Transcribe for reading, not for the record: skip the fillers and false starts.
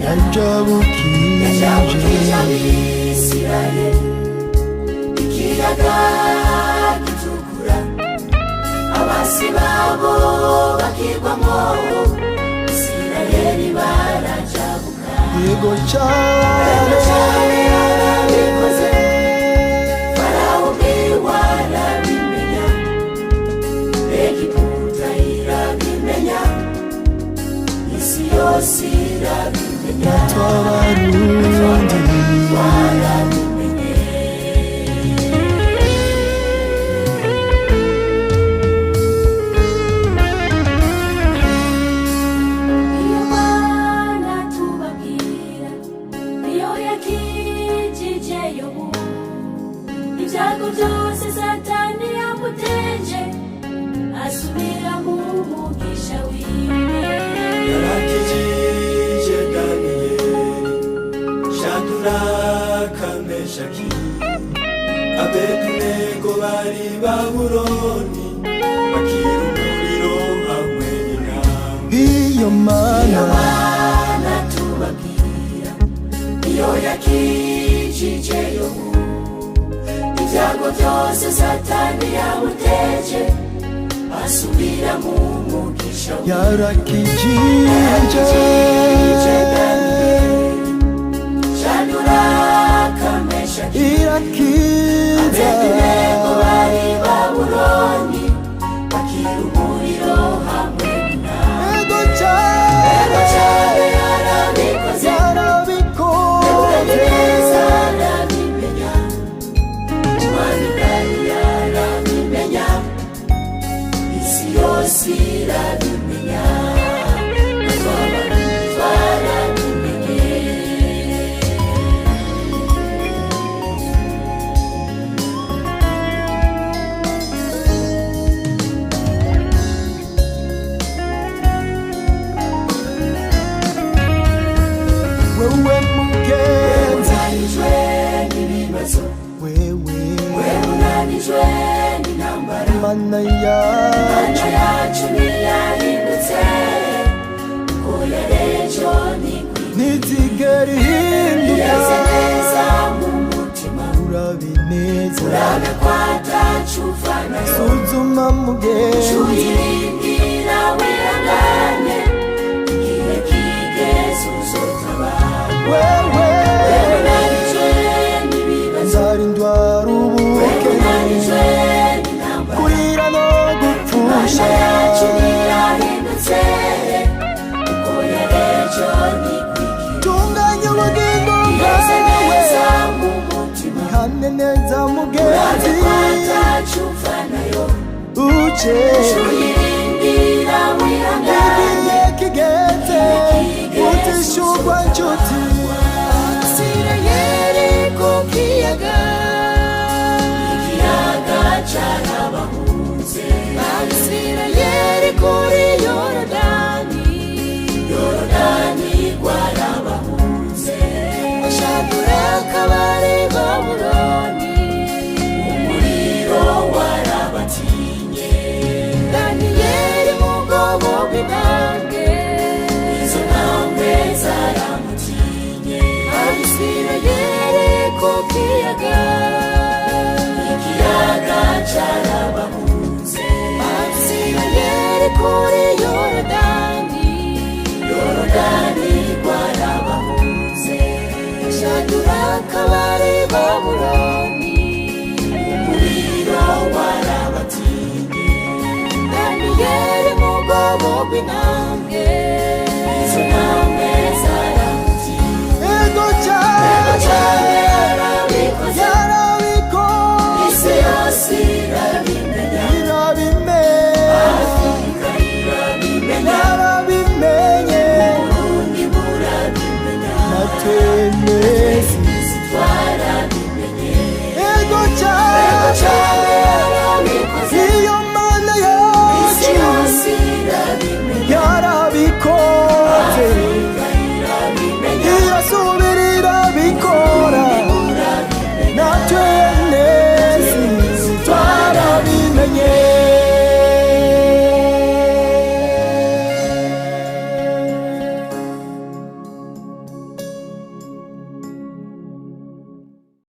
yajabukije Abisirayeli ikiyaga gitukura abasi babo bakigwamo Isirayeli barajabuka yego cyane yarabikoze Farawo warabimenya Egiputa irabimenya isi yose irabimenya Twabarundi warabimenya iyo Mana tubabwira iyo yakijije Yobu ibyago byose Satani yamuteje asubira mu mugisha wiwe yarakijije Daniyeli Shadraka Meshaki Abedinego bari Babuloni bakira umuriro hamwe n'intambwe iyo Mana tubabwira iyo yakijije Yobu ibyago byose Satani yamuteje asubira mu mugisha yarakijije Daniyeli Shadraka Meshaki irakiza Abedinego bari Babuloni bakira umuriro hamwe n'intambwe yego cyane yarabikoze neza arabimenya umwami Dani yarabimenya isi yose irabimenya twarabimenye wewe mugenzi unanijwe n'ibibazo wewe unanijwe n'intambara Mana yacu ntiyahindutse ko yarejo ntizigera ihinduka yeze neza mu mutima urabineza urabe ko atacufa nayo suzuma mugenzi uyirindira wihangane igihe kigeze uzotabara wewe unanijwe n'ibibazo nzarindwa rubuke unanijwe n'intambara kurira no gupfusha Mana yacu ntiyahindutse uko yarejo tunganya ubugingo yeze neza bwawe mu mutima ihane neza urabe mugenzi ko atacufa nayo uce uyirindira wihangane igihe kigeze utishurwa nshuti Isirayeli ku kiyaga ikiyaga carabahunze Isirayeli kuri Yorodani rwarabahunze Shadraka bari Babuloni umuriro warabatinye Daniyeli mu bwobo bw'intambwe izo ntambwe zaramutinye Isirayeli ku kiyaga ikiyaga carabahunze Isirayeli kuri Yorodani rwarabahunze Shadraka bari Babuloni umuriro warabatinye Daniyeli mu bwobo bw'intambwe